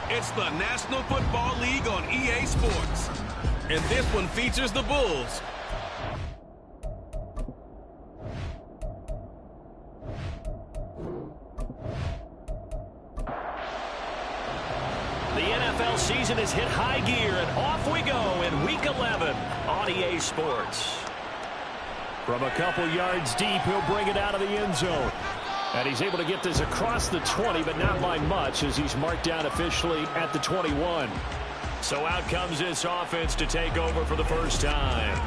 It's the National Football League on EA Sports. And this one features the Bulls. The NFL season has hit high gear, and off we go in Week 11 on EA Sports. From a couple yards deep, he'll bring it out of the end zone. And he's able to get this across the 20, but not by much, as he's marked down officially at the 21. So out comes this offense to take over for the first time.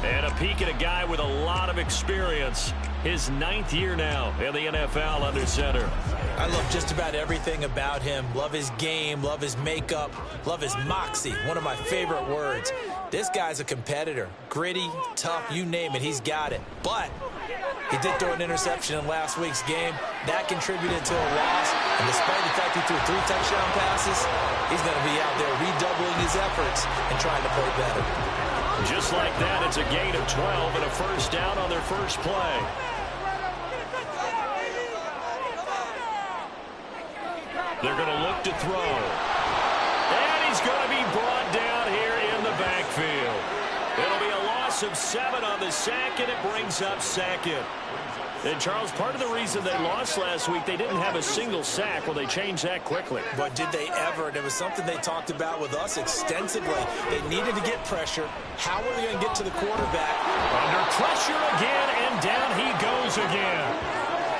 And a peek at a guy with a lot of experience. His 9th year now in the NFL under center. I love just about everything about him. Love his game, love his makeup, love his moxie. One of my favorite words. This guy's a competitor. Gritty, tough, you name it, he's got it. But he did throw an interception in last week's game. That contributed to a loss. And despite the fact he threw 3 touchdown passes, he's going to be out there redoubling his efforts and trying to play better. Just like that, it's a gain of 12 and a first down on their first play. They're going to look to throw. And he's going to be brought down here in the backfield. It'll be a loss of 7 on the sack, and it brings up 2nd. And, Charles, part of the reason they lost last week, they didn't have a single sack. Well, they changed that quickly. But did they ever? And it was something they talked about with us extensively. They needed to get pressure. How are they going to get to the quarterback? Under pressure again, and down he goes again.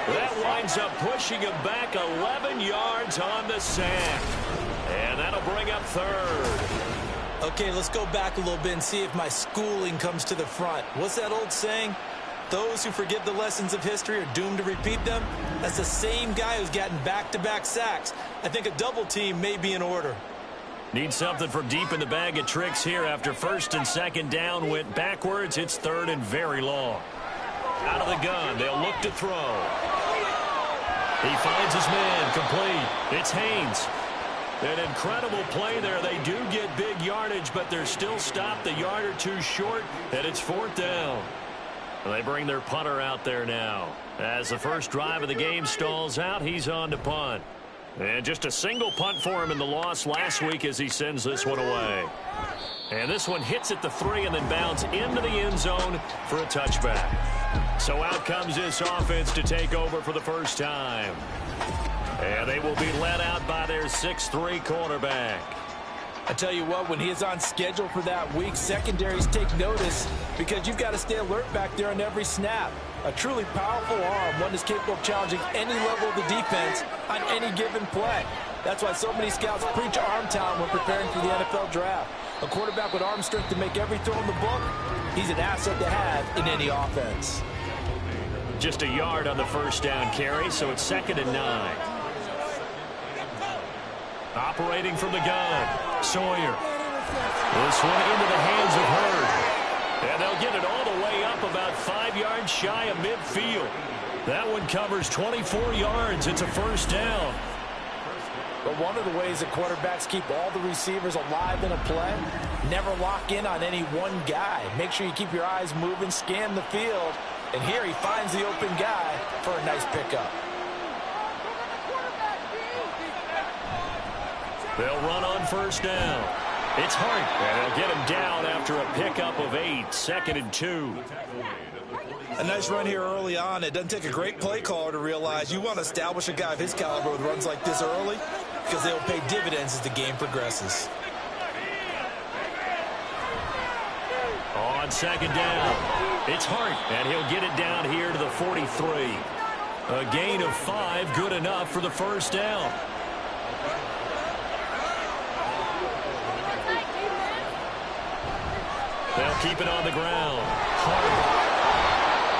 That winds up pushing him back 11 yards on the sack. And that'll bring up 3rd. Okay, let's go back a little bit and see if my schooling comes to the front. What's that old saying? Those who forget the lessons of history are doomed to repeat them. That's the same guy who's gotten back-to-back sacks. I think a double team may be in order. Need something from deep in the bag of tricks here after 1st and 2nd down went backwards. It's 3rd and very long. Out of the gun, they'll look to throw. He finds his man, complete. It's Haynes. An incredible play there. They do get big yardage, but they're still stopped a yard or 2 short, and it's 4th down. They bring their punter out there now. As the first drive of the game stalls out, he's on to punt. And just a single punt for him in the loss last week as he sends this one away. And this one hits at the 3 and then bounds into the end zone for a touchback. So out comes this offense to take over for the first time. And they will be led out by their 6'3" quarterback. I tell you what, when he is on schedule for that week, secondaries take notice because you've got to stay alert back there on every snap. A truly powerful arm, one that's capable of challenging any level of the defense on any given play. That's why so many scouts preach arm talent when preparing for the NFL draft. A quarterback with arm strength to make every throw in the book, he's an asset to have in any offense. Just a yard on the first down carry, so it's 2nd and 9. Operating from the gun, Sawyer. This one into the hands of Hurd. And they'll get it all the way up about 5 yards shy of midfield. That one covers 24 yards. It's a first down. But one of the ways that quarterbacks keep all the receivers alive in a play, never lock in on any one guy. Make sure you keep your eyes moving, scan the field. And here he finds the open guy for a nice pickup. They'll run on first down. It's Hart, and they'll get him down after a pickup of 8, 2nd and 2. A nice run here early on. It doesn't take a great play caller to realize you want to establish a guy of his caliber with runs like this early because they'll pay dividends as the game progresses. On 2nd down, it's Hart, and he'll get it down here to the 43. A gain of 5, good enough for the first down. They'll keep it on the ground. Hart.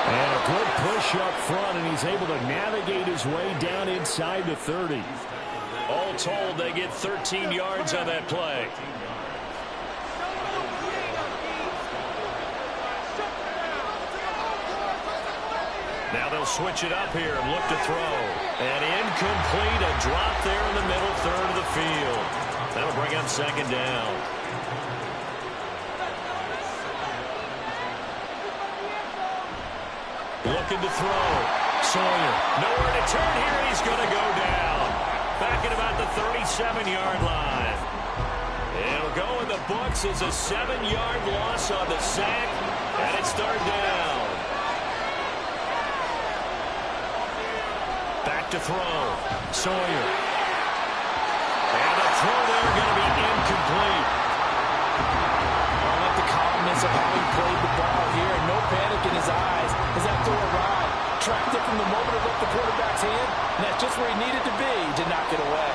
And a good push up front, and he's able to navigate his way down inside the 30. All told, they get 13 yards on that play. Now they'll switch it up here and look to throw. And incomplete, a drop there in the middle third of the field. That'll bring up 2nd down. Looking to throw. Sawyer, nowhere to turn here. He's going to go down. Back talking about the 37-yard line. It'll go in the books as a 7-yard loss on the sack, and it's third down. Back to throw. Sawyer. And the throw there going to be incomplete. I like the confidence of how he played the ball here. No panic in his eyes as that throw arrived. Tracked it from the moment it left the quarterback's hand, and that's just where he needed to be to knock it away.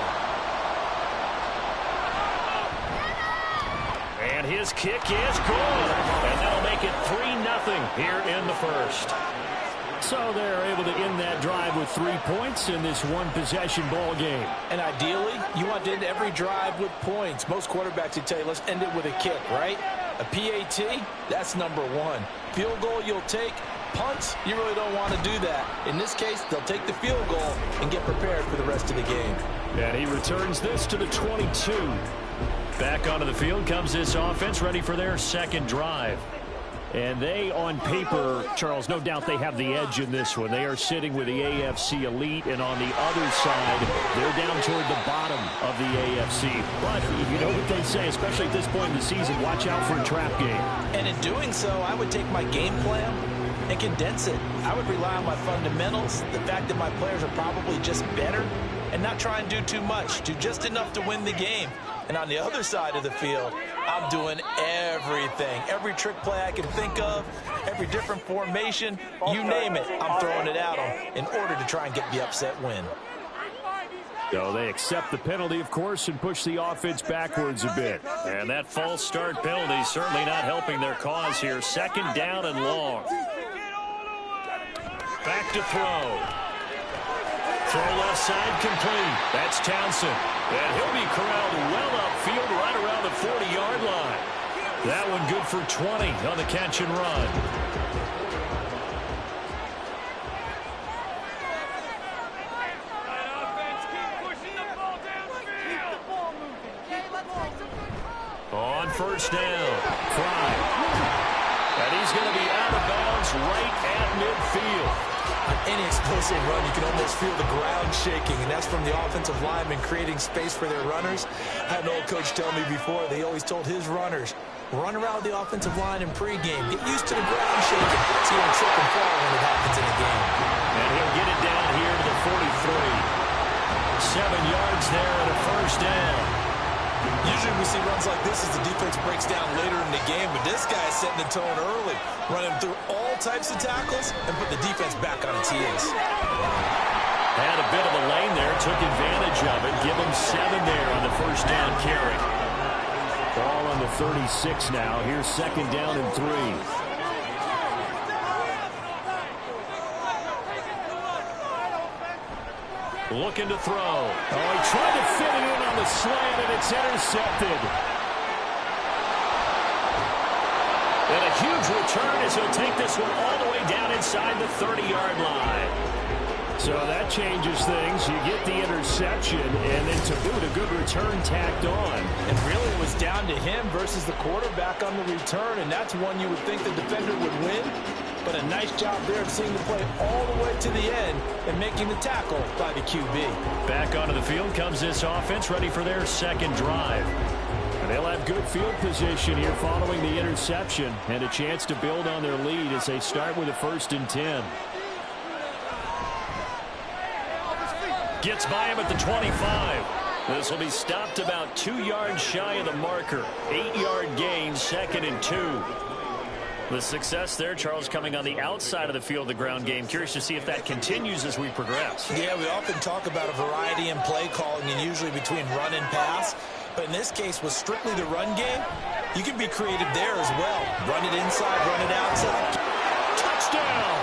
And his kick is good. And that'll make it 3-0 here in the first. So they're able to end that drive with 3 points in this one-possession ball game. And ideally, you want to end every drive with points. Most quarterbacks would tell you, let's end it with a kick, right? A PAT, that's number one. Field goal you'll take. Punts, you really don't want to do that. In this case, they'll take the field goal and get prepared for the rest of the game. And he returns this to the 22. Back onto the field comes this offense, ready for their second drive. And they, on paper, Charles, no doubt they have the edge in this one. They are sitting with the AFC elite, and on the other side, they're down toward the bottom of the AFC. But you know what they say, especially at this point in the season, watch out for a trap game. And in doing so, I would take my game plan and condense it. I would rely on my fundamentals, the fact that my players are probably just better, and not try and do too much, do just enough to win the game. And on the other side of the field, I'm doing everything. Every trick play I can think of, every different formation, you name it, I'm throwing it out on in order to try and get the upset win. So they accept the penalty, of course, and push the offense backwards a bit. And that false start penalty certainly not helping their cause here. Second down and long. Back to throw. Throw left side complete. That's Townsend. And he'll be corralled well upfield right around the 40-yard line. That one good for 20 on the catch and run. On first down, Fry. And he's going to be out of bounds right at midfield. On any explosive run, you can almost feel the ground shaking, and that's from the offensive linemen creating space for their runners. I had an old coach tell me before, they always told his runners, run around the offensive line in pregame. Get used to the ground shaking so you don't trip and fall when it happens in the game. And he'll get it down here to the 43. 7 yards there and a first down. Usually we see runs like this as the defense breaks down later in the game, but this guy is setting the tone early, running through all types of tackles and put the defense back on its heels. Had a bit of a lane there, took advantage of it. Give him 7 there on the first down carry. Ball on the 36 now. Here's second down and 3. Looking to throw. Oh, he tried to fit it in on the slant, and it's intercepted. And a huge return as he'll take this one all the way down inside the 30-yard line. So that changes things. You get the interception, and then to boot, a good return tacked on. And really it was down to him versus the quarterback on the return, and that's one you would think the defender would win. But a nice job there of seeing the play all the way to the end and making the tackle by the QB. Back onto the field comes this offense, ready for their second drive. And they'll have good field position here following the interception and a chance to build on their lead as they start with a 1st and 10. Gets by him at the 25. This will be stopped about 2 yards shy of the marker. 8-yard gain, 2nd and 2. The success there, Charles, coming on the outside of the field, the ground game. Curious to see if that continues as we progress. Yeah, we often talk about a variety in play calling and usually between run and pass. But in this case, with strictly the run game, you can be creative there as well. Run it inside, run it outside. Touchdown!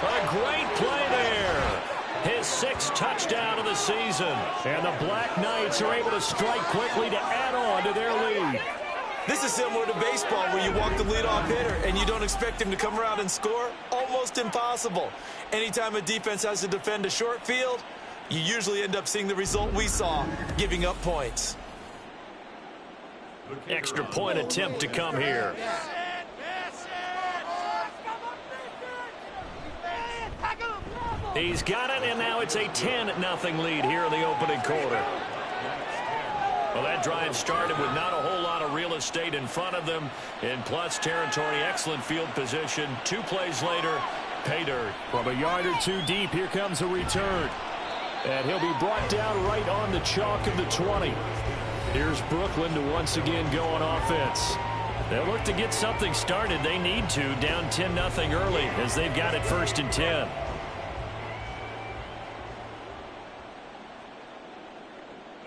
A great play there. His 6th touchdown of the season. And the Black Knights are able to strike quickly to add on to their lead. This is similar to baseball where you walk the leadoff hitter and you don't expect him to come around and score. Almost impossible. Anytime a defense has to defend a short field, you usually end up seeing the result we saw, giving up points. Extra point attempt to come here. He's got it, and now it's a 10-0 lead here in the opening quarter. Well, that drive started with not a whole lot of real estate in front of them. In plus territory, excellent field position. 2 plays later, pay dirt. From a yard or 2 deep, here comes a return. And he'll be brought down right on the chalk of the 20. Here's Brooklyn to once again go on offense. They'll look to get something started. They need to, down 10-0 early as they've got it 1st and 10.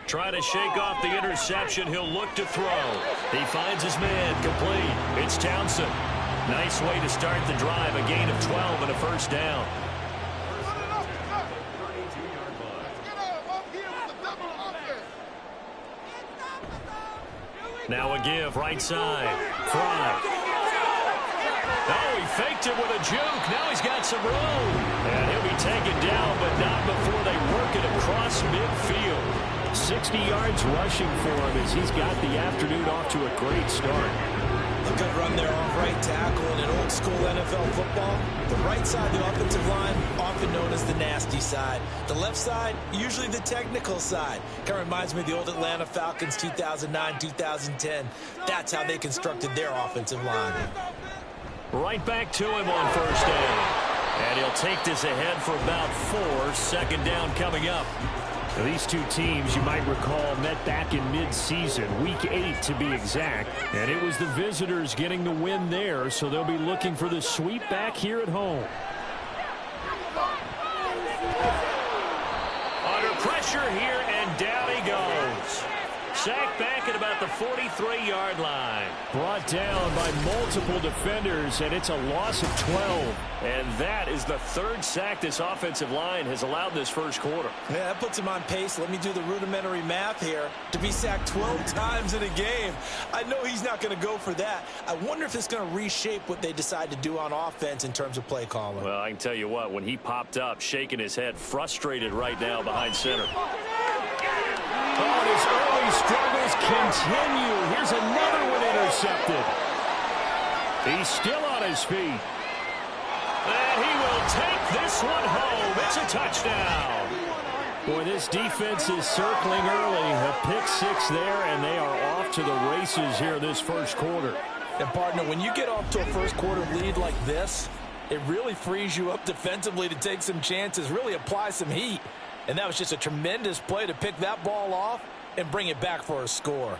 Trying to shake off the interception. He'll look to throw. He finds his man. Complete. It's Townsend. Nice way to start the drive. A gain of 12 and a 1st down. Now a give, right side. Fry. Oh, he faked it with a juke. Now he's got some room. And he'll be taken down, but not before they work it across midfield. 60 yards rushing for him as he's got the afternoon off to a great start. A good run there off right tackle in an old school NFL football. The right side of the offensive line, often known as the nasty side. The left side, usually the technical side. Kind of reminds me of the old Atlanta Falcons 2009-2010. That's how they constructed their offensive line. Right back to him on 1st down. And he'll take this ahead for about 4. 2nd down coming up. Now, these two teams, you might recall, met back in mid-season, week 8 to be exact. And it was the visitors getting the win there, so they'll be looking for the sweep back here at home. Under pressure here, and down he goes. Sacked back at about the 43-yard line. Brought down by multiple defenders, and it's a loss of 12. And that is the 3rd sack this offensive line has allowed this 1st quarter. Yeah, that puts him on pace. Let me do the rudimentary math here. To be sacked 12 times in a game, I know he's not going to go for that. I wonder if it's going to reshape what they decide to do on offense in terms of play calling. Well, I can tell you what, when he popped up, shaking his head, frustrated right now behind center. Oh, and his early struggles continue. Here's another one intercepted. He's still on his feet. And he will take this one home. It's a touchdown. Boy, this defense is circling early. A pick 6 there, and they are off to the races here this 1st quarter. And, partner, when you get off to a 1st quarter lead like this, it really frees you up defensively to take some chances, really apply some heat. And that was just a tremendous play to pick that ball off and bring it back for a score.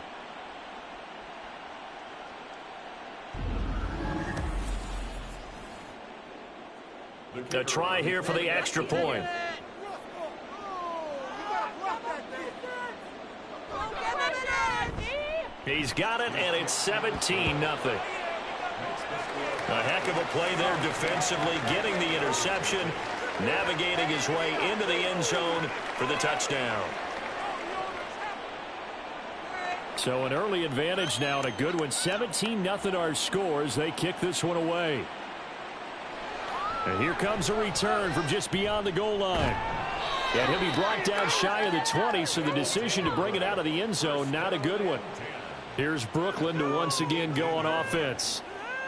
A try here for the extra point. He's got it, and it's 17-0. A heck of a play there defensively, getting the interception, navigating his way into the end zone for the touchdown. So an early advantage now, and a good one. 17-0 our scores. They kick this one away. And here comes a return from just beyond the goal line. And he'll be brought down shy of the 20, so the decision to bring it out of the end zone, not a good one. Here's Brooklyn to once again go on offense.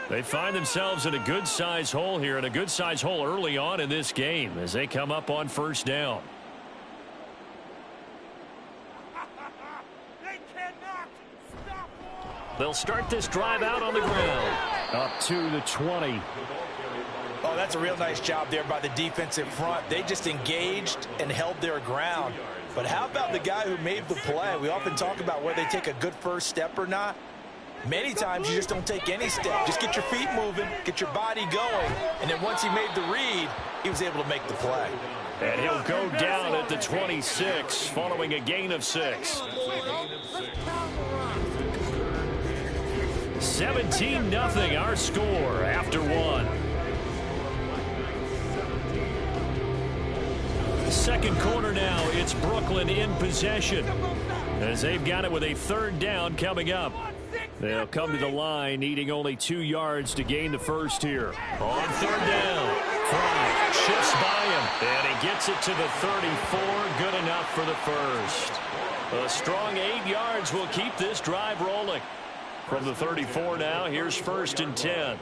They find themselves in a good-sized hole here, and a good-sized hole early on in this game as they come up on 1st down. They'll start this drive out on the ground. Up to the 20. Oh, that's a real nice job there by the defensive front. They just engaged and held their ground. But how about the guy who made the play? We often talk about whether they take a good 1st step or not. Many times you just don't take any step. Just get your feet moving, get your body going, and then once he made the read, he was able to make the play. And he'll go down at the 26 following a gain of 6. 17-0 our score after 1. 2nd quarter now, it's Brooklyn in possession as they've got it with a 3rd down coming up. They'll come to the line needing only 2 yards to gain the 1st here. On 3rd down, Fry shifts by him, and he gets it to the 34. Good enough for the 1st. A strong 8 yards will keep this drive rolling. From the 34 now, here's 1st and 10.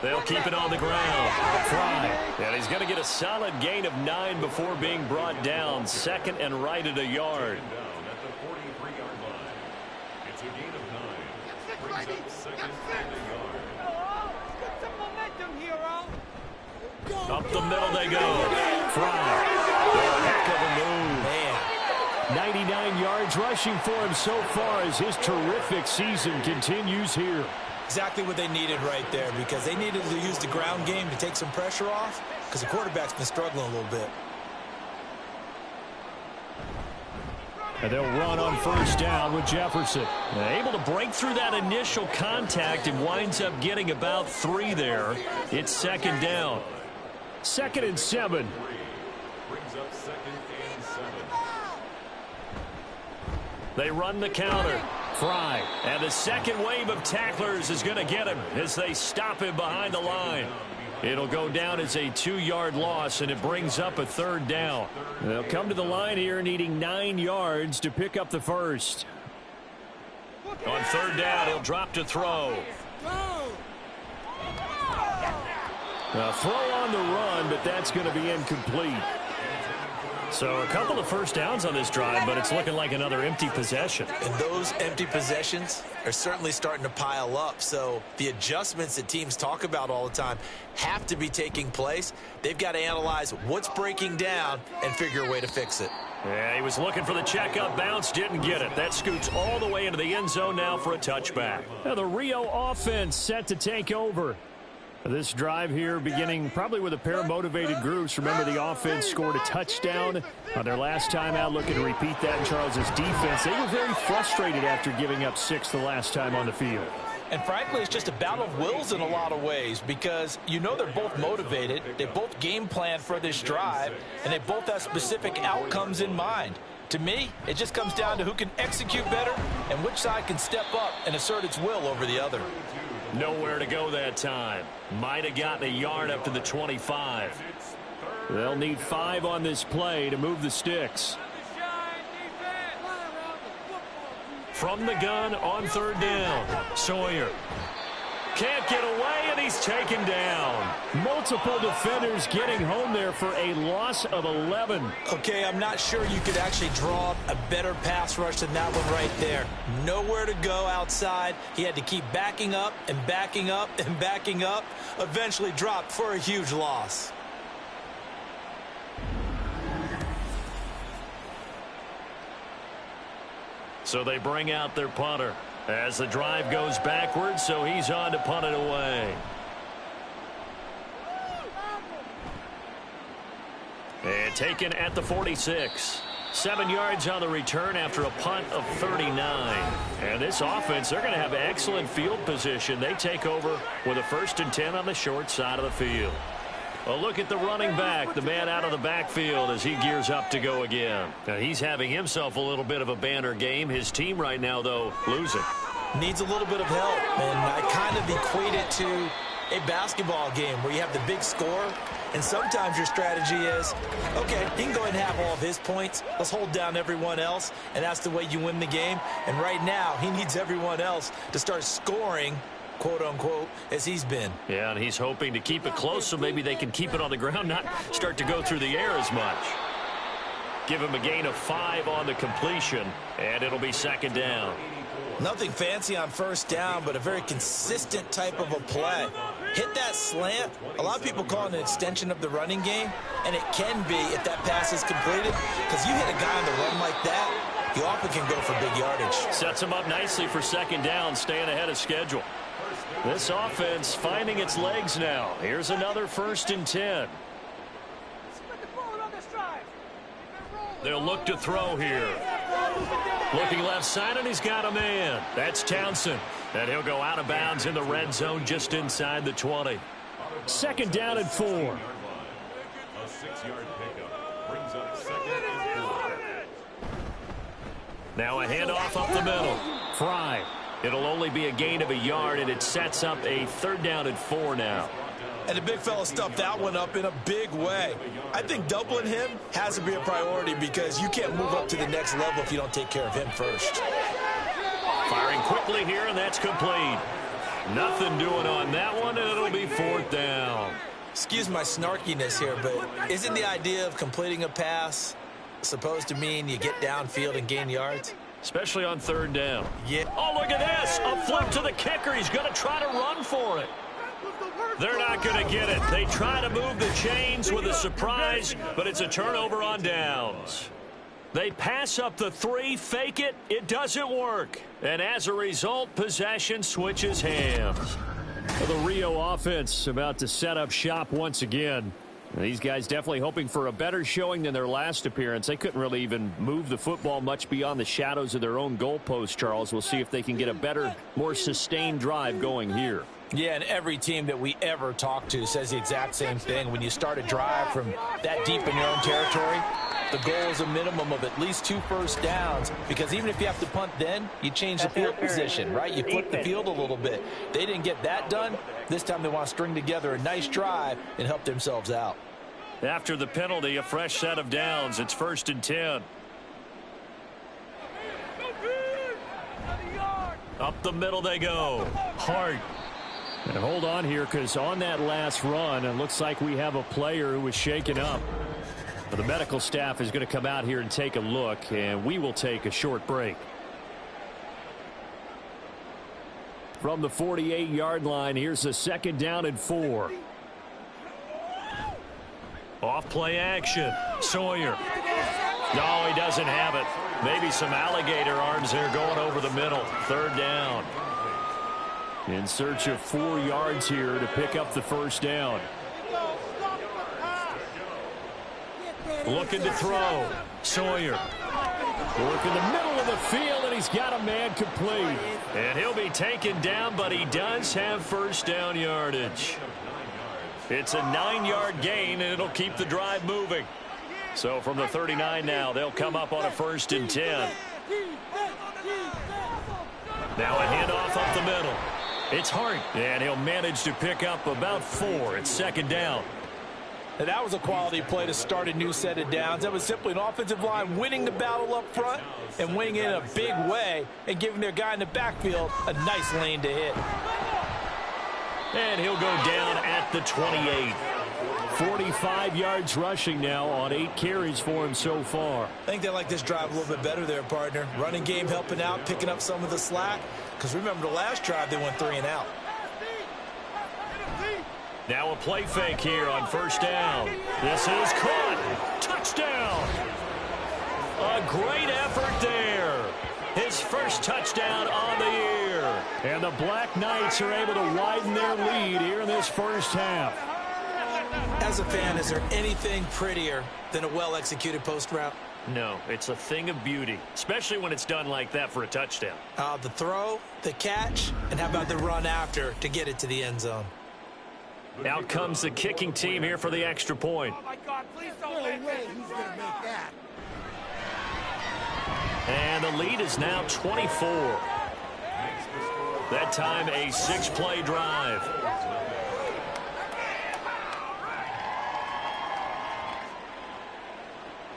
They'll keep it on the ground. Fry. And he's going to get a solid gain of 9 before being brought down. Second and right at a yard. Up the middle they go. Fry. Oh, heck of a move. Man. 99 yards rushing for him so far as his terrific season continues here. Exactly what they needed right there, because they needed to use the ground game to take some pressure off, because the quarterback's been struggling a little bit. And they'll run on first down with Jefferson. Able to break through that initial contact and winds up getting about 3 there. It's second down. 2nd and 7. They run the counter. Fry. And the second wave of tacklers is going to get him as they stop him behind the line. It'll go down as a 2-yard loss, and it brings up a 3rd down. They'll come to the line here needing 9 yards to pick up the first. On 3rd down, he'll drop to throw. A throw on the run, but that's going to be incomplete. So a couple of first downs on this drive, but it's looking like another empty possession. And those empty possessions are certainly starting to pile up. So the adjustments that teams talk about all the time have to be taking place. They've got to analyze what's breaking down and figure a way to fix it. Yeah, he was looking for the checkup bounce, didn't get it. That scoots all the way into the end zone now for a touchback. Now the Rio offense set to take over. This drive here beginning probably with a pair of motivated groups. Remember, the offense scored a touchdown on their last time out, looking to repeat that in Charles's defense. They were very frustrated after giving up 6 the last time on the field. And frankly, it's just a battle of wills in a lot of ways, because you know they're both motivated, they both game plan for this drive, and they both have specific outcomes in mind. To me, it just comes down to who can execute better and which side can step up and assert its will over the other. Nowhere to go that time. Might have gotten a yard up to the 25. They'll need 5 on this play to move the sticks. From the gun on 3rd down. Sawyer can't get away, and he's taken down. Multiple defenders getting home there for a loss of 11. Okay, I'm not sure you could actually draw a better pass rush than that one right there. Nowhere to go outside. He had to keep backing up and backing up and backing up. Eventually dropped for a huge loss. So they bring out their punter as the drive goes backwards, so he's on to punt it away. And taken at the 46. 7 yards on the return after a punt of 39. And this offense, they're going to have excellent field position. They take over with a 1st and 10 on the short side of the field. A look at the running back, the man out of the backfield as he gears up to go again. Now, he's having himself a little bit of a banner game. His team right now, though, losing. Needs a little bit of help, and I kind of equate it to a basketball game where you have the big score, and sometimes your strategy is, okay, he can go ahead and have all of his points. Let's hold down everyone else, and that's the way you win the game. And right now, he needs everyone else to start scoring, quote-unquote, as he's been. Yeah, and he's hoping to keep it close so maybe they can keep it on the ground, not start to go through the air as much. Give him a gain of 5 on the completion, and it'll be 2nd down. Nothing fancy on 1st down, but a very consistent type of a play. Hit that slant. A lot of people call it an extension of the running game, and it can be if that pass is completed, because you hit a guy on the run like that, you often can go for big yardage. Sets him up nicely for 2nd down, staying ahead of schedule. This offense finding its legs now. Here's another 1st and 10. They'll look to throw here. Looking left side, and he's got a man. That's Townsend. And he'll go out of bounds in the red zone just inside the 20. 2nd down and 4. A 6-yard pickup brings up 2nd and 4. Now a handoff up the middle. Fry. It'll only be a gain of a yard, and it sets up a 3rd down and 4 now. And the big fella stuffed that one up in a big way. I think doubling him has to be a priority, because you can't move up to the next level if you don't take care of him first. Firing quickly here, and that's complete. Nothing doing on that one, and it'll be 4th down. Excuse my snarkiness here, but isn't the idea of completing a pass supposed to mean you get downfield and gain yards? Especially on 3rd down. Yeah. Oh, look at this. A flip to the kicker. He's going to try to run for it. They're not going to get it. They try to move the chains with a surprise, but it's a turnover on downs. They pass up the 3, fake it. It doesn't work. And as a result, possession switches hands. The Rio offense about to set up shop once again. These guys definitely hoping for a better showing than their last appearance. They couldn't really even move the football much beyond the shadows of their own goalpost, Charles. We'll see if they can get a better, more sustained drive going here. Yeah, and every team that we ever talk to says the exact same thing. When you start a drive from that deep in your own territory, the goal is a minimum of at least 2 first downs, because even if you have to punt then, you change the field position, right? You flip the field a little bit. They didn't get that done. This time they want to string together a nice drive and help themselves out. After the penalty, a fresh set of downs. It's 1st and 10. Up the middle they go. Hart. And hold on here, because on that last run, it looks like we have a player who was shaken up. But the medical staff is going to come out here and take a look, and we will take a short break. From the 48-yard line, here's the 2nd down and 4. Off play action. Sawyer. No, he doesn't have it. Maybe some alligator arms there going over the middle. 3rd down. In search of 4 yards here to pick up the 1st down. Looking to throw. Sawyer. Work in the middle of the field, and he's got a man complete. And he'll be taken down, but he does have 1st down yardage. It's a 9-yard gain, and it'll keep the drive moving. So from the 39 now, they'll come up on a 1st and 10. Now a handoff up the middle. It's Hart, and he'll manage to pick up about 4. It's 2nd down. And that was a quality play to start a new set of downs. That was simply an offensive line winning the battle up front and winning it in a big way and giving their guy in the backfield a nice lane to hit. And he'll go down at the 28. 45 yards rushing now on 8 carries for him so far. I think they like this drive a little bit better there, partner. Running game helping out, picking up some of the slack. Because remember the last drive, they went 3 and out. Now a play fake here on 1st down. This is caught. Touchdown. A great effort there. His first touchdown on the year. And the Black Knights are able to widen their lead here in this first half. As a fan, is there anything prettier than a well-executed post route? No, it's a thing of beauty, especially when it's done like that for a touchdown. The throw, the catch, and how about the run after to get it to the end zone? Out comes the kicking team here for the extra point. Oh my God, please don't let way he's going to make that. And the lead is now 24. That time a 6-play drive.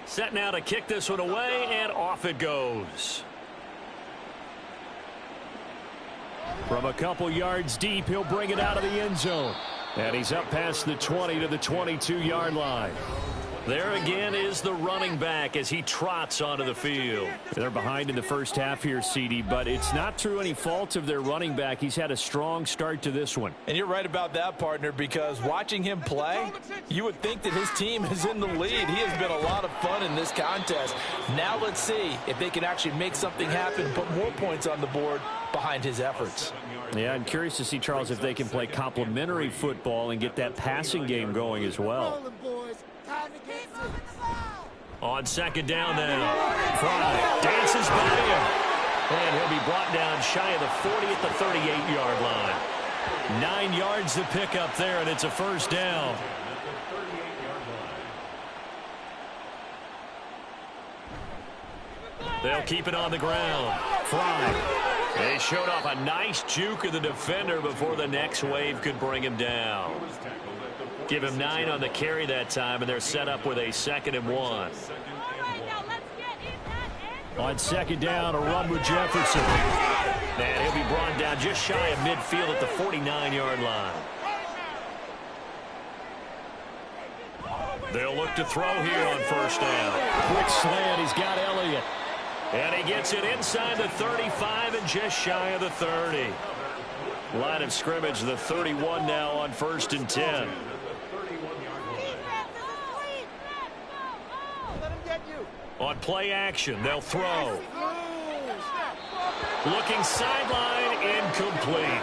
Set now to kick this one away, and off it goes. From a couple yards deep, he'll bring it out of the end zone. And he's up past the 20 to the 22-yard line. There again is the running back as he trots onto the field. They're behind in the first half here, CD, but it's not through any fault of their running back. He's had a strong start to this one. And you're right about that, partner, because watching him play, you would think that his team is in the lead. He has been a lot of fun in this contest. Now let's see if they can actually make something happen, put more points on the board behind his efforts. Yeah, I'm curious to see, Charles, if they can play complementary football and get that passing game going as well. On 2nd down now. Fry dances by him. And he'll be brought down shy of the 40 at the 38-yard line. 9 yards to pick up there, and it's a 1st down. They'll keep it on the ground. Fry. They showed off a nice juke of the defender before the next wave could bring him down. Give him 9 on the carry that time, and they're set up with a 2nd and 1. On 2nd down, a run with Jefferson. And he'll be brought down just shy of midfield at the 49-yard line. They'll look to throw here on first down. Quick slant. He's got Elliott. And he gets it inside the 35 and just shy of the 30. Line of scrimmage, the 31 now on 1st and 10. On play action, they'll throw. Looking sideline, incomplete.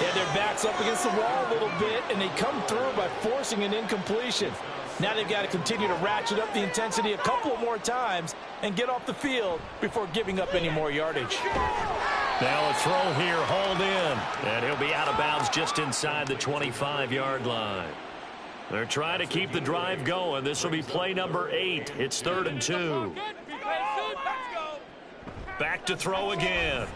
Yeah, their back's up against the wall a little bit, and they come through by forcing an incompletion. Now they've got to continue to ratchet up the intensity a couple more times and get off the field before giving up any more yardage. Now a throw here, hauled in. And he'll be out of bounds just inside the 25-yard line. They're trying to keep the drive going. This will be play number 8. It's 3rd and 2. Back to throw again.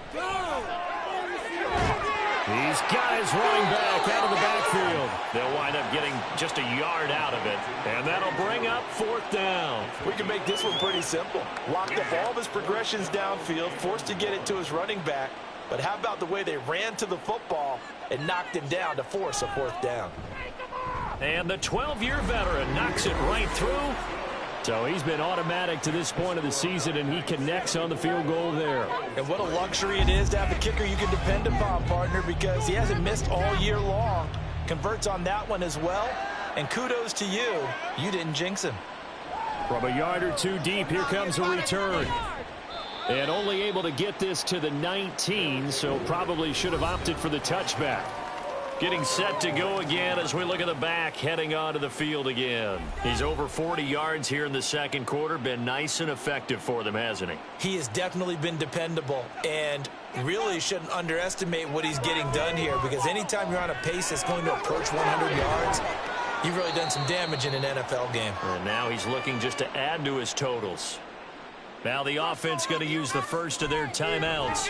He's got his running back out of the backfield. They'll wind up getting just a yard out of it. And that'll bring up 4th down. We can make this one pretty simple. Locked up all of his progressions downfield, forced to get it to his running back. But how about the way they ran to the football and knocked him down to force a 4th down? And the 12-year veteran knocks it right through. So he's been automatic to this point of the season, and he connects on the field goal there. And what a luxury it is to have a kicker you can depend upon, partner, because he hasn't missed all year long. Converts on that one as well. And kudos to you. You didn't jinx him. From a yard or two deep, here comes a return. And only able to get this to the 19, so probably should have opted for the touchback. Getting set to go again as we look at the back, heading onto the field again. He's over 40 yards here in the second quarter. Been nice and effective for them, hasn't he? He has definitely been dependable, and really shouldn't underestimate what he's getting done here, because anytime you're on a pace that's going to approach 100 yards, you've really done some damage in an NFL game. And now he's looking just to add to his totals. Now the offense going to use the first of their timeouts.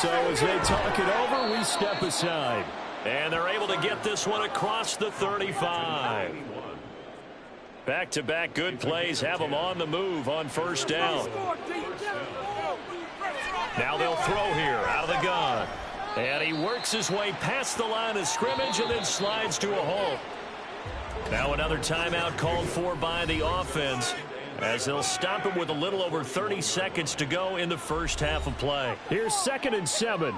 So as they talk it over, we step aside. And they're able to get this one across the 35. Back-to-back good plays have them on the move on first down. Now they'll throw here out of the gun. And he works his way past the line of scrimmage and then slides to a halt. Now another timeout called for by the offense, as they'll stop him with a little over 30 seconds to go in the first half of play. Here's 2nd and 7.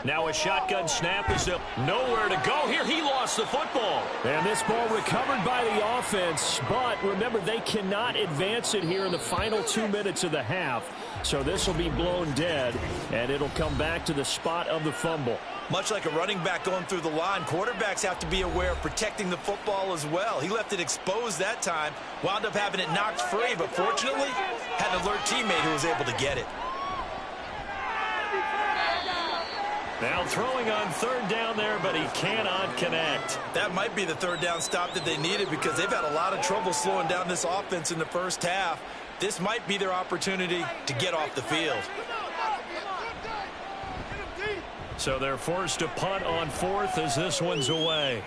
Now a shotgun snap is nowhere to go here. He lost the football. And this ball recovered by the offense. But remember, they cannot advance it here in the final 2 minutes of the half. So this will be blown dead, and it'll come back to the spot of the fumble. Much like a running back going through the line, quarterbacks have to be aware of protecting the football as well. He left it exposed that time, wound up having it knocked free, but fortunately had an alert teammate who was able to get it. Now throwing on 3rd down there, but he cannot connect. That might be the 3rd down stop that they needed, because they've had a lot of trouble slowing down this offense in the first half. This might be their opportunity to get off the field. So they're forced to punt on 4th as this one's away.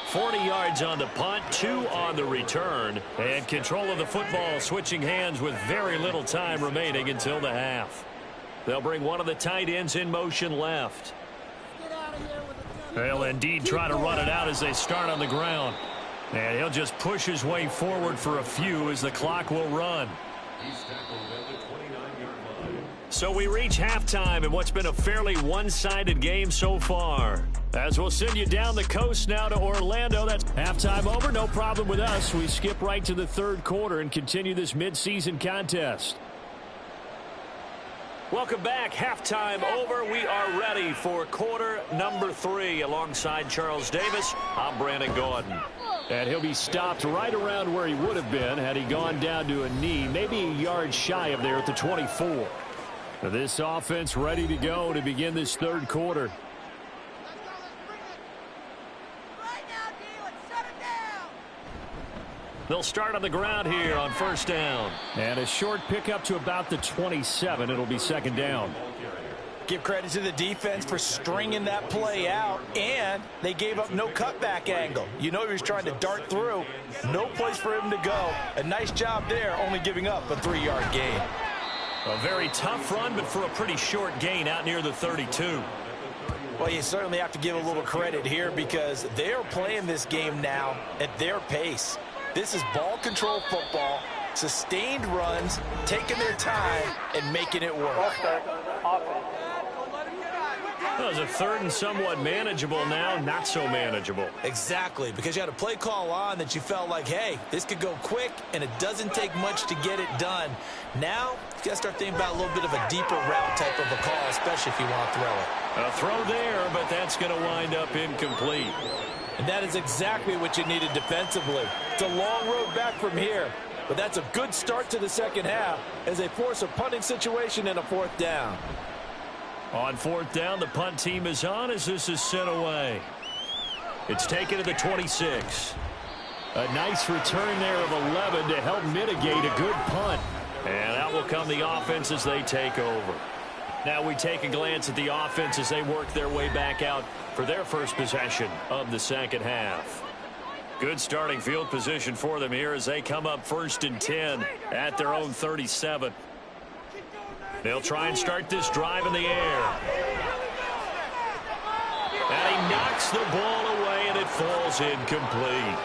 40 yards on the punt, 2 on the return. And control of the football switching hands with very little time remaining until the half. They'll bring one of the tight ends in motion left. They'll indeed try to run it out as they start on the ground. And he'll just push his way forward for a few as the clock will run. So we reach halftime in what's been a fairly one-sided game so far. As we'll send you down the coast now to Orlando. That's halftime over, no problem with us. We skip right to the 3rd quarter and continue this midseason contest. Welcome back. Halftime over. We are ready for quarter number 3. Alongside Charles Davis, I'm Brandon Gordon. And he'll be stopped right around where he would have been had he gone down to a knee, maybe a yard shy of there at the 24. This offense ready to go to begin this 3rd quarter. They'll start on the ground here on first down. And a short pickup to about the 27. It'll be 2nd down. Give credit to the defense for stringing that play out, and they gave up no cutback angle. You know he was trying to dart through. No place for him to go. A nice job there, only giving up a 3-yard gain. A very tough run, but for a pretty short gain out near the 32. Well, you certainly have to give a little credit here because they're playing this game now at their pace. This is ball control football, sustained runs, taking their time, and making it work. Well, it's a third and somewhat manageable now, not so manageable. Exactly, because you had a play call on that you felt like, hey, this could go quick, and it doesn't take much to get it done. Now, you got to start thinking about a little bit of a deeper route type of a call, especially if you want to throw it. A throw there, but that's going to wind up incomplete. And that is exactly what you needed defensively. It's a long road back from here, but that's a good start to the second half as they force a punting situation and a 4th down. On 4th down, the punt team is on as this is sent away. It's taken to the 26. A nice return there of 11 to help mitigate a good punt. And out will come the offense as they take over. Now we take a glance at the offense as they work their way back out for their first possession of the second half. Good starting field position for them here as they come up 1st and 10 at their own 37. They'll try and start this drive in the air. And he knocks the ball away, and it falls incomplete.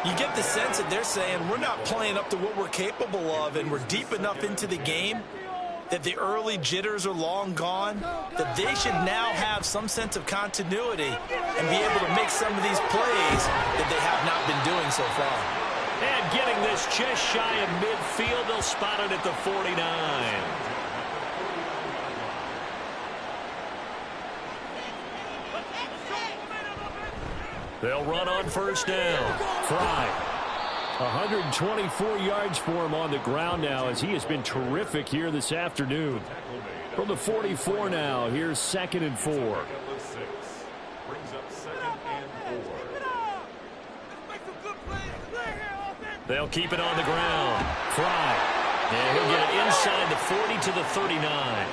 You get the sense that they're saying we're not playing up to what we're capable of, and we're deep enough into the game that the early jitters are long gone, that they should now have some sense of continuity and be able to make some of these plays that they have not been doing so far. And getting this just shy of midfield, they'll spot it at the 49. They'll run on 1st down. Fry. 124 yards for him on the ground now as he has been terrific here this afternoon. From the 44 now, here's 2nd and 4. They'll keep it on the ground. Fry. And he'll get it inside the 40 to the 39.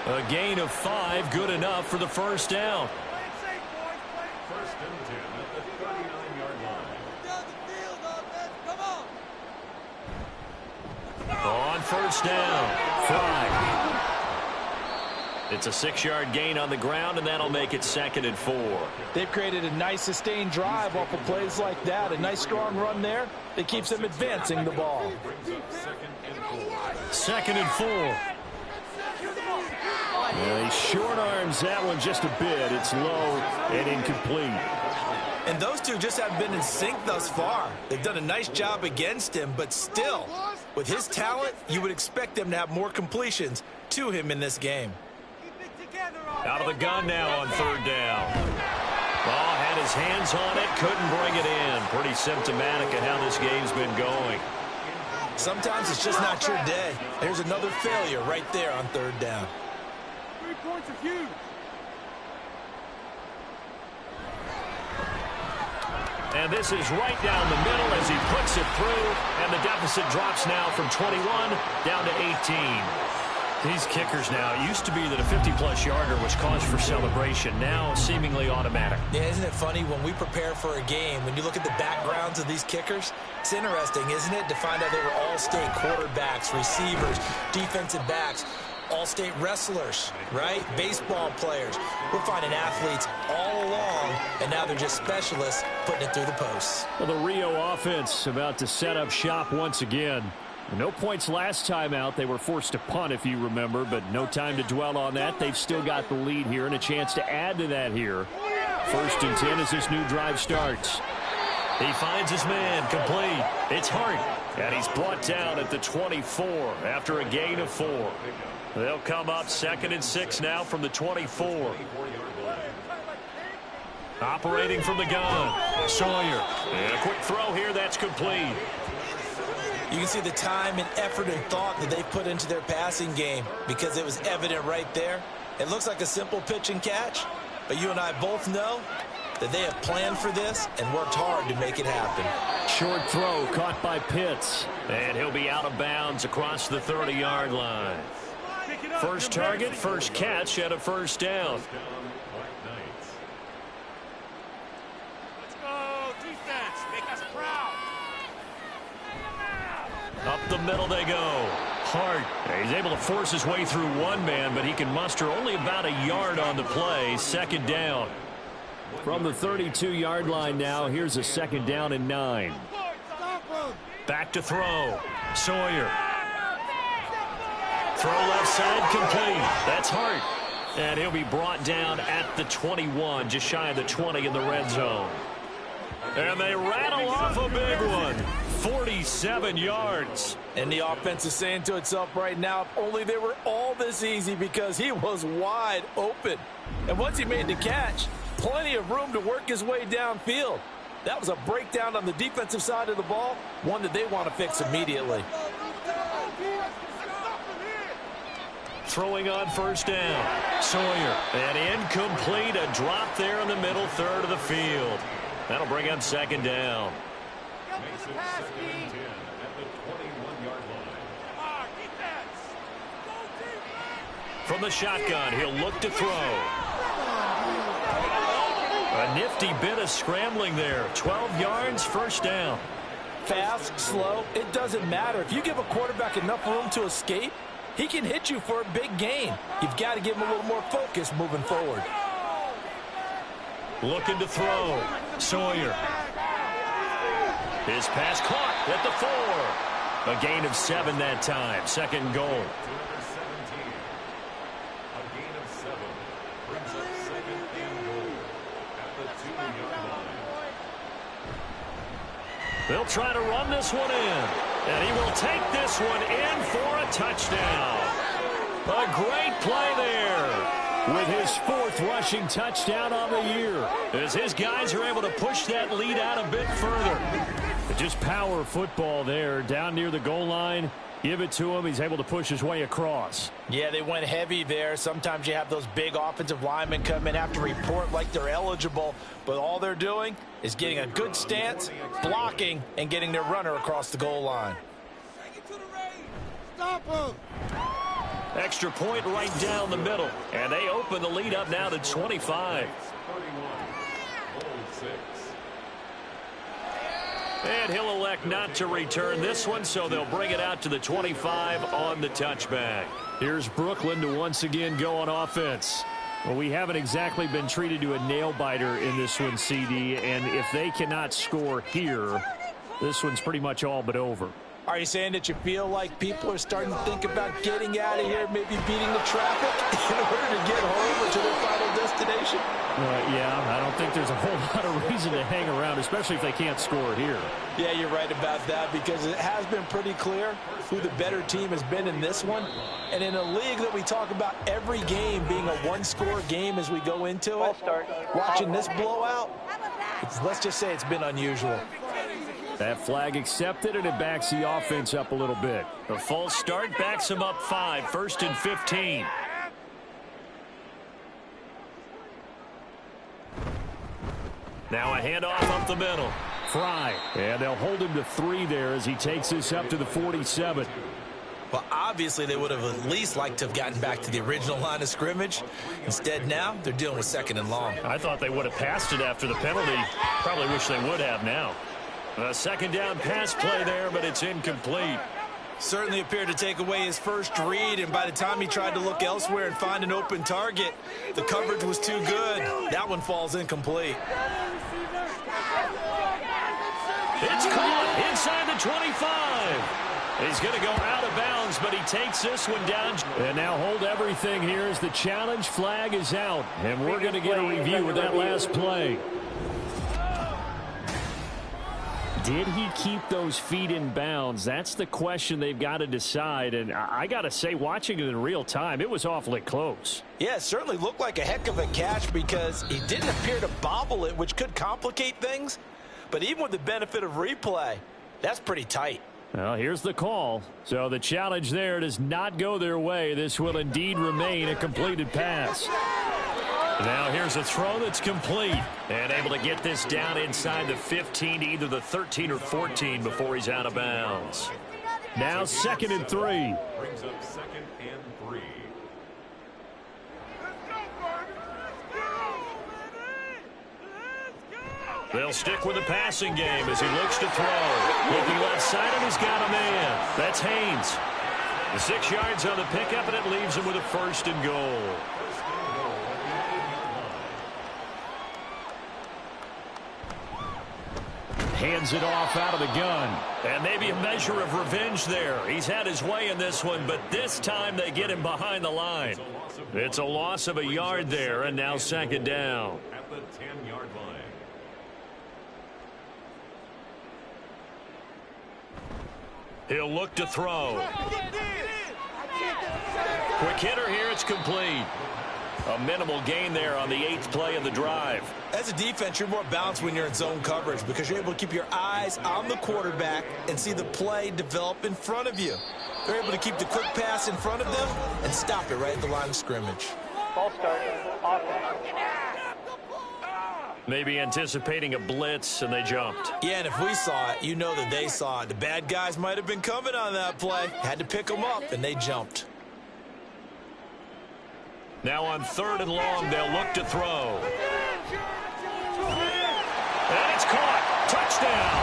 A gain of 5, good enough for the 1st down. On 1st down, Fry. It's a 6-yard gain on the ground, and that'll make it 2nd and 4. They've created a nice sustained drive off of plays like that. A nice strong run there that keeps them advancing the ball. 2nd and 4. He short arms that one just a bit. It's low and incomplete. And those two just haven't been in sync thus far. They've done a nice job against him, but still, with his talent, you would expect them to have more completions to him in this game. Out of the gun now on 3rd down. Ball had his hands on it, couldn't bring it in. Pretty symptomatic of how this game's been going. Sometimes it's just not your day. There's another failure right there on 3rd down. 3 points are huge. And this is right down the middle as he puts it through, and the deficit drops now from 21 down to 18. These kickers now, it used to be that a 50-plus yarder was cause for celebration. Now seemingly automatic. Yeah, isn't it funny when we prepare for a game, when you look at the backgrounds of these kickers, it's interesting, isn't it, to find out they were all-state quarterbacks, receivers, defensive backs, all-state wrestlers, right? Baseball players. We're finding athletes all along, and now they're just specialists putting it through the posts. Well, the Rio offense about to set up shop once again. No points last time out. They were forced to punt, if you remember, but no time to dwell on that. They've still got the lead here and a chance to add to that here. 1st and 10 as this new drive starts. He finds his man, complete. It's Hart, and he's brought down at the 24 after a gain of 4. They'll come up 2nd and 6 now from the 24. Operating from the gun, Sawyer. And a quick throw here, that's complete. You can see the time and effort and thought that they put into their passing game because it was evident right there. It looks like a simple pitch and catch, but you and I both know that they have planned for this and worked hard to make it happen. Short throw caught by Pitts. And he'll be out of bounds across the 30-yard line. First target, first catch at a first down. Let's go, defense. Make us proud. Up the middle they go. Hart. He's able to force his way through one man, but he can muster only about a yard on the play. Second down. From the 32-yard line now, here's a second down and 9. Back to throw. Sawyer. Throw left side complete. That's Hart. And he'll be brought down at the 21, just shy of the 20 in the red zone. And they rattle off a big one. 47 yards. And the offense is saying to itself right now, if only they were all this easy, because he was wide open. And once he made the catch, plenty of room to work his way downfield. That was a breakdown on the defensive side of the ball, one that they want to fix immediately. Throwing on first down. Sawyer. And incomplete. A drop there in the middle third of the field. That'll bring up second down. From the shotgun, he'll look to throw. A nifty bit of scrambling there. 12 yards, first down. Fast, slow, it doesn't matter. If you give a quarterback enough room to escape, he can hit you for a big gain. You've got to give him a little more focus moving forward. Looking to throw. Sawyer. His pass caught at the 4. A gain of 7 that time. Second and goal. They'll try to run this one in. And he will take this one in for a touchdown. A great play there. With his 4th rushing touchdown on the year. As his guys are able to push that lead out a bit further. Just power football there down near the goal line. Give it to him. He's able to push his way across. Yeah, they went heavy there. Sometimes you have those big offensive linemen come in, have to report like they're eligible, but all they're doing is getting a good stance, blocking, and getting their runner across the goal line. Stop him. Extra point right down the middle. And they open the lead up now to 25. And he'll elect not to return this one, so they'll bring it out to the 25 on the touchback. Here's Brooklyn to once again go on offense. Well, we haven't exactly been treated to a nail-biter in this one, CD, and if they cannot score here, this one's pretty much all but over. Are you saying that you feel like people are starting to think about getting out of here, maybe beating the traffic in order to get home or to their final destination? Yeah, I don't think there's a whole lot of reason to hang around, especially if they can't score here. Yeah, you're right about that, because it has been pretty clear who the better team has been in this one. And in a league that we talk about every game being a one-score game as we go into it, watching this blowout, let's just say it's been unusual. That flag accepted, and it backs the offense up a little bit. A false start backs him up 5, 1st and 15. Now a handoff up the middle. Fry, and they'll hold him to 3 there as he takes this up to the 47. Well, obviously they would have at least liked to have gotten back to the original line of scrimmage. Instead now, they're dealing with 2nd and long. I thought they would have passed it after the penalty. Probably wish they would have now. A second down pass play there, but it's incomplete. Certainly appeared to take away his first read, and by the time he tried to look elsewhere and find an open target, the coverage was too good. That one falls incomplete. It's caught inside the 25. He's going to go out of bounds, but he takes this one down. And now hold everything here as the challenge flag is out, and we're going to get a review of that last play. Did he keep those feet in bounds? That's the question they've got to decide. And I got to say, watching it in real time, it was awfully close. Yeah, it certainly looked like a heck of a catch because he didn't appear to bobble it, which could complicate things. But even with the benefit of replay, that's pretty tight. Well, here's the call. So the challenge there does not go their way. This will indeed remain a completed pass. Now here's a throw that's complete. And able to get this down inside the 15 to either the 13 or 14 before he's out of bounds. Now 2nd and 3. Brings up 2nd and 3. They'll stick with the passing game as he looks to throw. Looking left side, and he's got a man. That's Haynes. The 6 yards on the pickup, and it leaves him with a 1st and goal. Hands it off out of the gun. And maybe a measure of revenge there. He's had his way in this one, but this time they get him behind the line. It's a loss of a yard there, and now 2nd down. At the 10-yard line. He'll look to throw. Quick hitter here, it's complete. A minimal gain there on the 8th play of the drive. As a defense, you're more balanced when you're in zone coverage because you're able to keep your eyes on the quarterback and see the play develop in front of you. They're able to keep the quick pass in front of them and stop it right at the line of scrimmage. Ball start, offense. Maybe anticipating a blitz, and they jumped. Yeah, and if we saw it, you know that they saw it. The bad guys might have been coming on that play. Had to pick them up, and they jumped. Now on 3rd and long, they'll look to throw. And it's caught. Touchdown.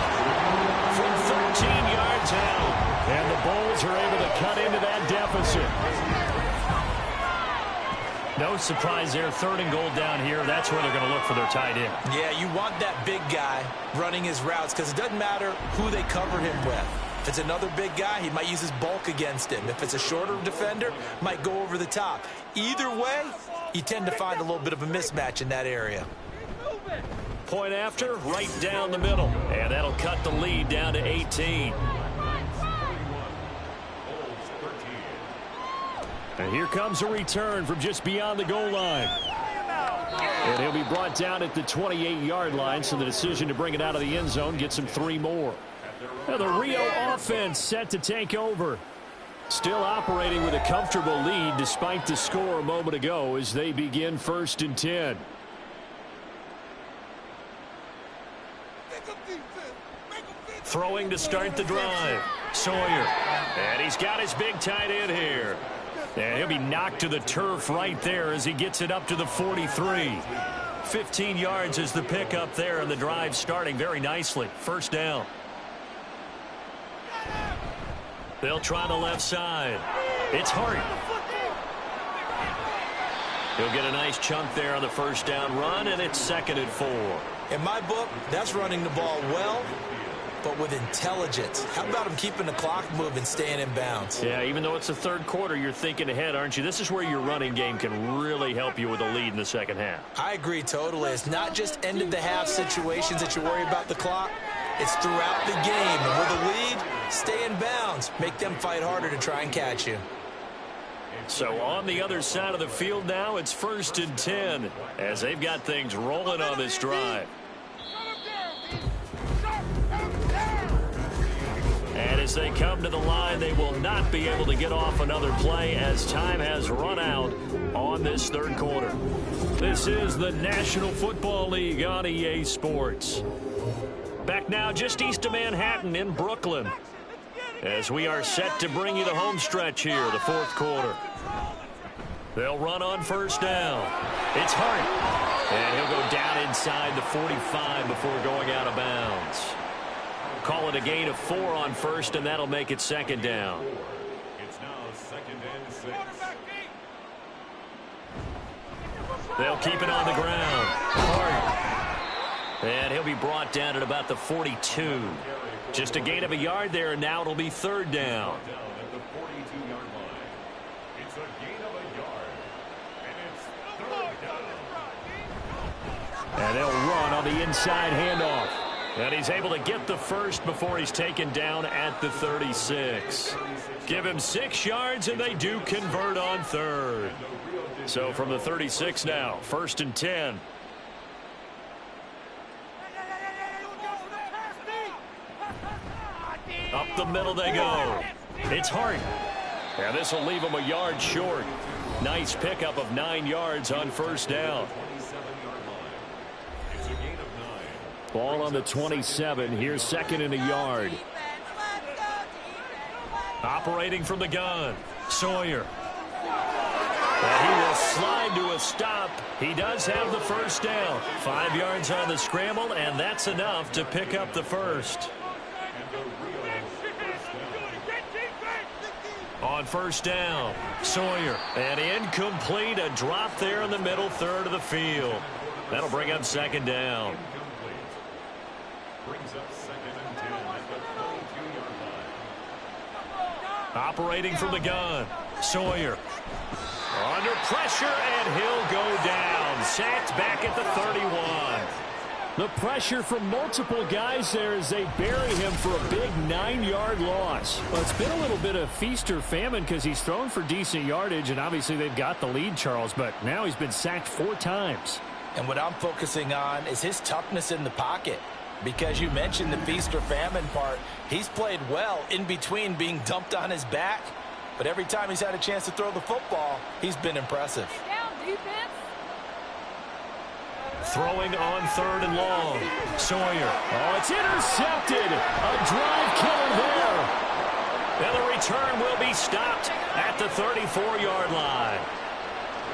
From 13 yards out. And the Bulls are able to cut into that deficit. No surprise there. 3rd and goal down here. That's where they're going to look for their tight end. Yeah, you want that big guy running his routes because it doesn't matter who they cover him with. If it's another big guy, he might use his bulk against him. If it's a shorter defender, might go over the top. Either way, you tend to find a little bit of a mismatch in that area. Point after, right down the middle. And that'll cut the lead down to 18. And here comes a return from just beyond the goal line. And he'll be brought down at the 28-yard line, so the decision to bring it out of the end zone gets him 3 more. Now the Rio offense set to take over. Still operating with a comfortable lead despite the score a moment ago as they begin 1st and 10. Throwing to start the drive. Sawyer. And he's got his big tight end here. And he'll be knocked to the turf right there as he gets it up to the 43. 15 yards is the pickup there, and the drive starting very nicely. 1st down. They'll try the left side. It's Hart. He'll get a nice chunk there on the 1st down run, and it's 2nd and 4. In my book, that's running the ball well, but with intelligence. How about him keeping the clock moving, staying in bounds? Yeah, even though it's the 3rd quarter, you're thinking ahead, aren't you? This is where your running game can really help you with a lead in the 2nd half. I agree totally. It's not just end-of-the-half situations that you worry about the clock. It's throughout the game. And with a lead, stay in bounds. Make them fight harder to try and catch you. So on the other side of the field now, it's 1st and 10 as they've got things rolling on this drive. And as they come to the line, they will not be able to get off another play as time has run out on this 3rd quarter. This is the National Football League on EA Sports. Back now just east of Manhattan in Brooklyn as we are set to bring you the home stretch here, the 4th quarter. They'll run on 1st down. It's Hart. And he'll go down inside the 45 before going out of bounds. Call it a gain of 4 on 1st, and that'll make it 2nd down. It's now 2nd and 6. They'll keep it on the ground. Hart. And he'll be brought down at about the 42. Just a gain of a yard there, and now it'll be 3rd down. Down at the 42-yard line. It's a gain of a yard. And it's 3rd down. And they'll run on the inside handoff. And he's able to get the 1st before he's taken down at the 36. Give him 6 yards, and they do convert on 3rd. So from the 36 now, 1st and 10. Up the middle they go. It's Hart. And this will leave him a yard short. Nice pickup of 9 yards on 1st down. Ball on the 27. Here's 2nd and a yard. Operating from the gun. Sawyer. And he will slide to a stop. He does have the first down. 5 yards on the scramble, and that's enough to pick up the first. On first down, Sawyer. And incomplete, a drop there in the middle third of the field. That'll bring up second down. Brings up 2nd and 10 at the 22-yard line. Operating from the gun, Sawyer. Under pressure, and he'll go down. Sacked back at the 31. The pressure from multiple guys there as they bury him for a big 9-yard loss. Well, it's been a little bit of feast or famine because he's thrown for decent yardage, and obviously they've got the lead, Charles, but now he's been sacked 4 times. And what I'm focusing on is his toughness in the pocket. Because you mentioned the feast or famine part, he's played well in between being dumped on his back. But every time he's had a chance to throw the football, he's been impressive. Down, defense. Throwing on 3rd and long, Sawyer. Oh, it's intercepted. A drive killer there. And the return will be stopped at the 34-yard line.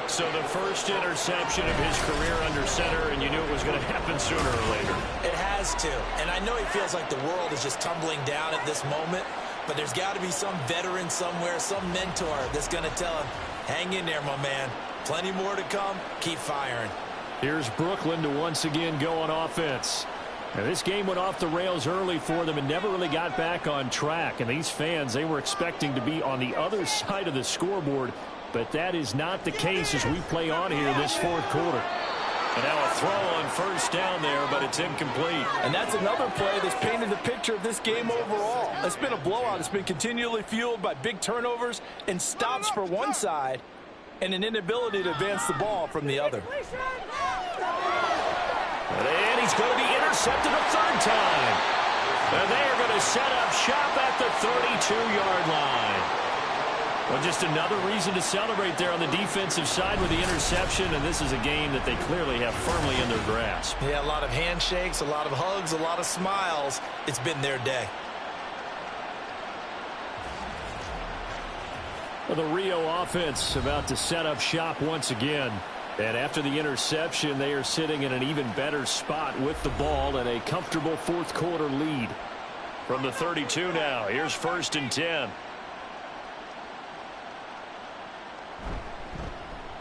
So the first interception of his career under center, and you knew it was going to happen sooner or later. It has to. And I know he feels like the world is just tumbling down at this moment, but there's got to be some veteran somewhere, some mentor that's going to tell him, hang in there, my man. Plenty more to come. Keep firing. Here's Brooklyn to once again go on offense. Now, this game went off the rails early for them and never really got back on track. And these fans, they were expecting to be on the other side of the scoreboard, but that is not the case as we play on here this 4th quarter. And now a throw on first down there, but it's incomplete. And that's another play that's painted the picture of this game overall. It's been a blowout. It's been continually fueled by big turnovers and stops for one side and an inability to advance the ball from the other. And he's going to be intercepted a 3rd time. And they are going to set up shop at the 32-yard line. Well, just another reason to celebrate there on the defensive side with the interception, and this is a game that they clearly have firmly in their grasp. Yeah, a lot of handshakes, a lot of hugs, a lot of smiles. It's been their day. Well, the Rio offense about to set up shop once again. And after the interception, they are sitting in an even better spot with the ball and a comfortable 4th quarter lead. From the 32 now, here's 1st and 10.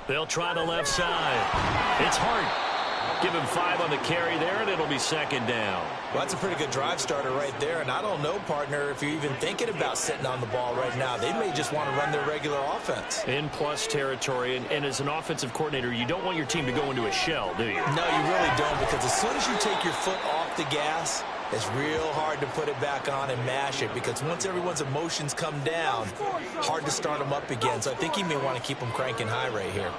They'll try the left side. It's Hart. Give him 5 on the carry there, and it'll be 2nd down. Well, that's a pretty good drive starter right there. And I don't know, partner, if you're even thinking about sitting on the ball right now. They may just want to run their regular offense. In plus territory, and as an offensive coordinator, you don't want your team to go into a shell, do you? No, you really don't, because as soon as you take your foot off the gas, it's real hard to put it back on and mash it, because once everyone's emotions come down, hard to start them up again. So I think he may want to keep them cranking high right here.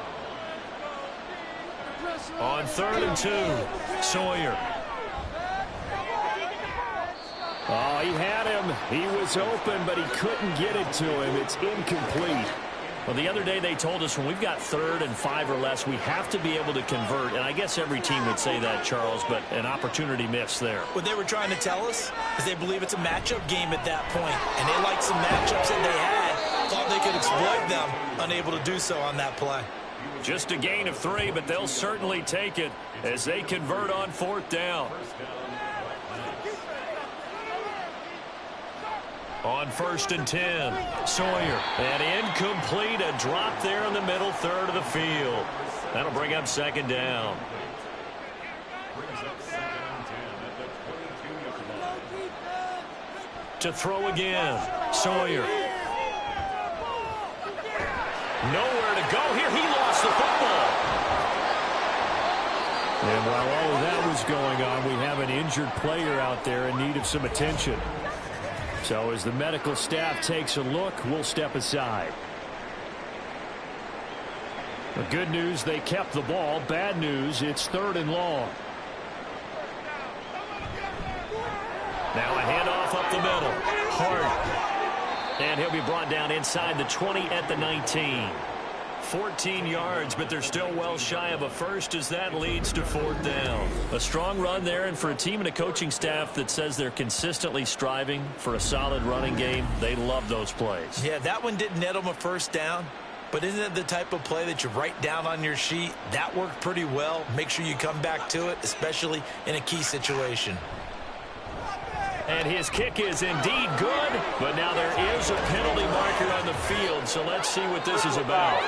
On 3rd and 2, Sawyer. Oh, he had him. He was open, but he couldn't get it to him. It's incomplete. Well, the other day they told us when we've got 3rd and 5 or less, we have to be able to convert. And I guess every team would say that, Charles, but an opportunity missed there. What they were trying to tell us is they believe it's a matchup game at that point, and they liked some matchups that they had, thought they could exploit them, unable to do so on that play. Just a gain of 3, but they'll certainly take it as they convert on 4th down. On 1st and 10, Sawyer. And incomplete, a drop there in the middle third of the field. That'll bring up 2nd down. To throw again, Sawyer. Nowhere to go here. He lost the football. And while all of that was going on, we have an injured player out there in need of some attention. So as the medical staff takes a look, we'll step aside. The good news, they kept the ball. Bad news, it's 3rd and long. Now a handoff up the middle. Hart. And he'll be brought down inside the 20 at the 19. 14 yards, but they're still well shy of a first as that leads to 4th down. A strong run there, and for a team and a coaching staff that says they're consistently striving for a solid running game, they love those plays. Yeah, that one didn't net them a first down, But isn't it the type of play that you write down on your sheet? That worked pretty well. Make sure you come back to it, especially in a key situation. And his kick is indeed good, but now there is a penalty marker on the field, so let's see what this is about.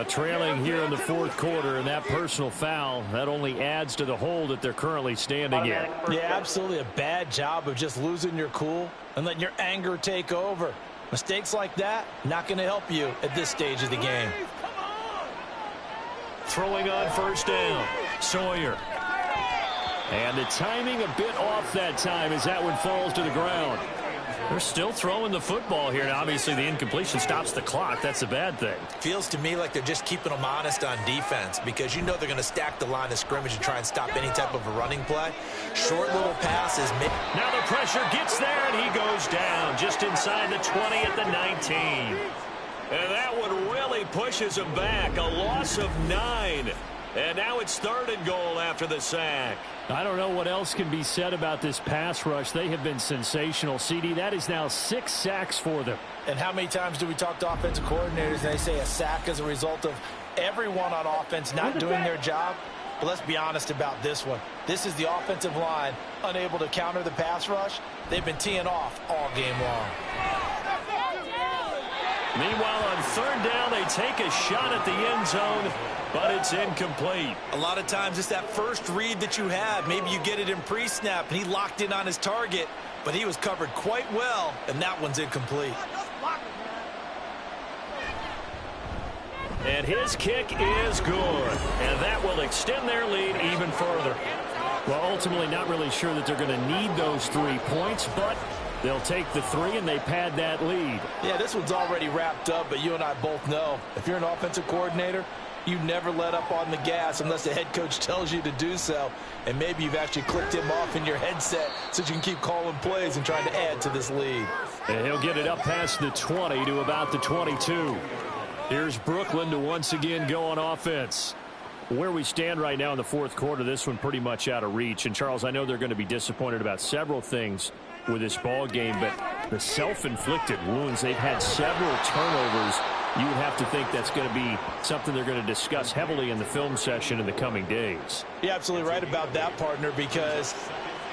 Trailing here in the fourth quarter, and that personal foul, that only adds to the hole that they're currently standing in. Yeah, absolutely a bad job of just losing your cool and letting your anger take over. Mistakes like that, not going to help you at this stage of the game. Throwing on first down, Sawyer. And the timing a bit off that time as that one falls to the ground. They're still throwing the football here. Now, obviously, the incompletion stops the clock. That's a bad thing. Feels to me like they're just keeping them honest on defense because you know they're going to stack the line of scrimmage and try and stop any type of a running play. Short little passes. Now the pressure gets there, and he goes down just inside the 20 at the 19. And that one really pushes him back. A loss of 9. And now it's 3rd and goal after the sack. I don't know what else can be said about this pass rush. They have been sensational. CD, that is now 6 sacks for them. And how many times do we talk to offensive coordinators and they say a sack as a result of everyone on offense not doing their job? But let's be honest about this one. This is the offensive line unable to counter the pass rush. They've been teeing off all game long. Meanwhile, on 3rd down, they take a shot at the end zone, but it's incomplete. A lot of times it's that first read that you have. Maybe you get it in pre-snap, and he locked in on his target, but he was covered quite well, and that one's incomplete. And his kick is good, and that will extend their lead even further. Well, ultimately not really sure that they're going to need those 3 points, but they'll take the 3 and they pad that lead. Yeah, this one's already wrapped up, but you and I both know if you're an offensive coordinator, you never let up on the gas unless the head coach tells you to do so. And maybe you've actually clicked him off in your headset so you can keep calling plays and trying to add to this lead. And he'll get it up past the 20 to about the 22. Here's Brooklyn to once again go on offense. Where we stand right now in the fourth quarter, this one pretty much out of reach. And, Charles, I know they're going to be disappointed about several things with this ball game, but the self-inflicted wounds, they've had several turnovers. You would have to think that's going to be something they're going to discuss heavily in the film session in the coming days. You're absolutely right about that, partner, because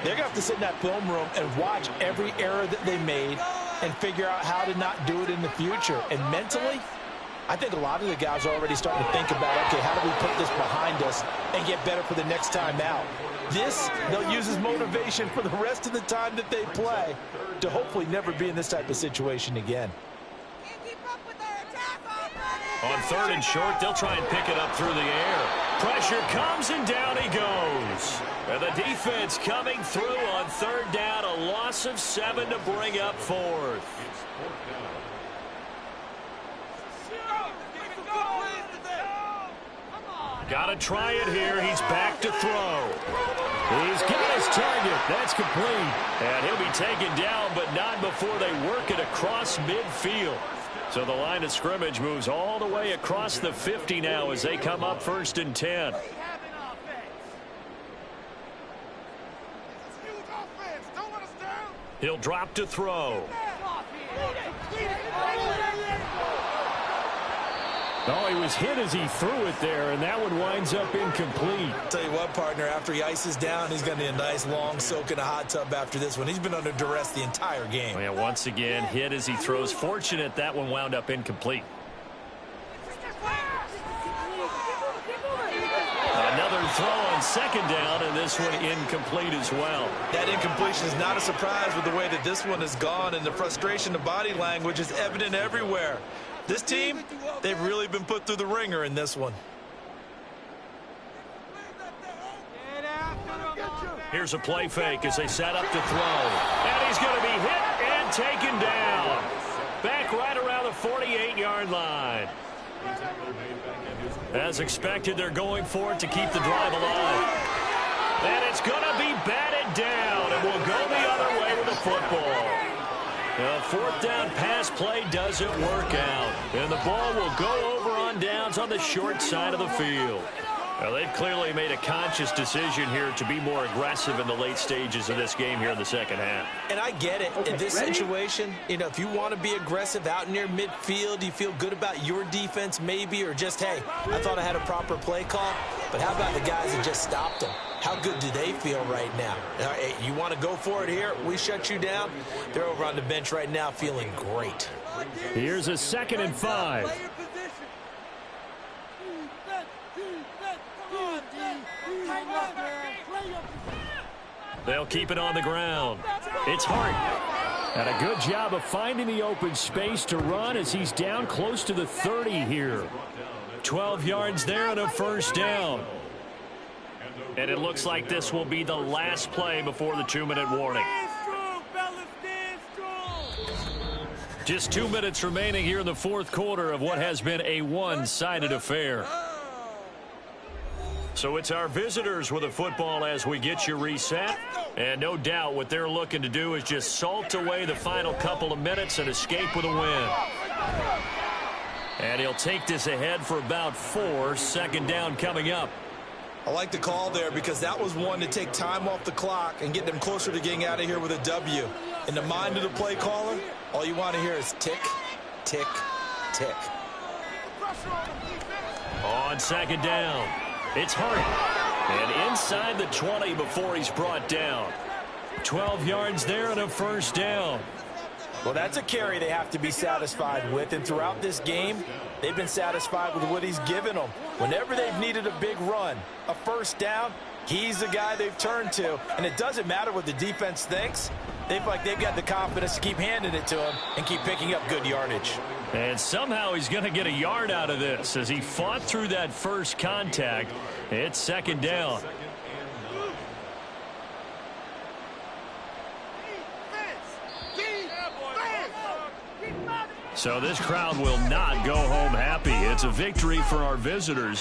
they're going to have to sit in that film room and watch every error that they made and figure out how to not do it in the future. And mentally, I think a lot of the guys are already starting to think about, okay, how do we put this behind us and get better for the next time out? This, they'll use as motivation for the rest of the time that they play to hopefully never be in this type of situation again. On 3rd and short, they'll try and pick it up through the air. Pressure comes, and down he goes. And the defense coming through on 3rd down, a loss of 7 to bring up 4th. Got to try it here. He's back to throw. He's got his target. That's complete. And he'll be taken down, but not before they work it across midfield. So the line of scrimmage moves all the way across the 50 now as they come up 1st and 10. He'll drop to throw. Oh, he was hit as he threw it there, and that one winds up incomplete. Tell you what, partner, after he ices down, he's going to need a nice long soak in a hot tub after this one. He's been under duress the entire game. Yeah, once again, hit as he throws. Fortunate that one wound up incomplete. Another throw on 2nd down, and this one incomplete as well. That incompletion is not a surprise with the way that this one has gone, and the frustration of body language is evident everywhere. This team, they've really been put through the ringer in this one. Here's a play fake as they set up to throw. And he's going to be hit and taken down. Back right around the 48-yard line. As expected, they're going for it to keep the drive alive. And it's going to be batted down, and will go the other way with the football. The 4th down pass play doesn't work out. And the ball will go over on downs on the short side of the field. Well, they've clearly made a conscious decision here to be more aggressive in the late stages of this game here in the second half. And I get it. In this situation, if you want to be aggressive out near midfield, you feel good about your defense maybe, or just, hey, I thought I had a proper play call. But how about the guys that just stopped them? How good do they feel right now? Hey, you want to go for it here? We shut you down. They're over on the bench right now feeling great. Here's a 2nd and 5. They'll keep it on the ground. It's Hart. And a good job of finding the open space to run as he's down close to the 30 here. 12 yards there and a first down. And it looks like this will be the last play before the 2-minute warning. Just 2 minutes remaining here in the fourth quarter of what has been a one-sided affair. So it's our visitors with the football as we get you reset. And no doubt what they're looking to do is just salt away the final couple of minutes and escape with a win. And he'll take this ahead for about 4. Second down coming up. I like the call there because that was one to take time off the clock and get them closer to getting out of here with a W. In the mind of the play caller, all you want to hear is tick, tick, tick. On second down, it's Hart. And inside the 20 before he's brought down. 12 yards there and a first down. Well, that's a carry they have to be satisfied with, and throughout this game, they've been satisfied with what he's given them. Whenever they've needed a big run, a first down, he's the guy they've turned to, and it doesn't matter what the defense thinks. They feel like they've got the confidence to keep handing it to him and keep picking up good yardage. And somehow he's going to get a yard out of this as he fought through that first contact. It's second down. So this crowd will not go home happy. It's a victory for our visitors.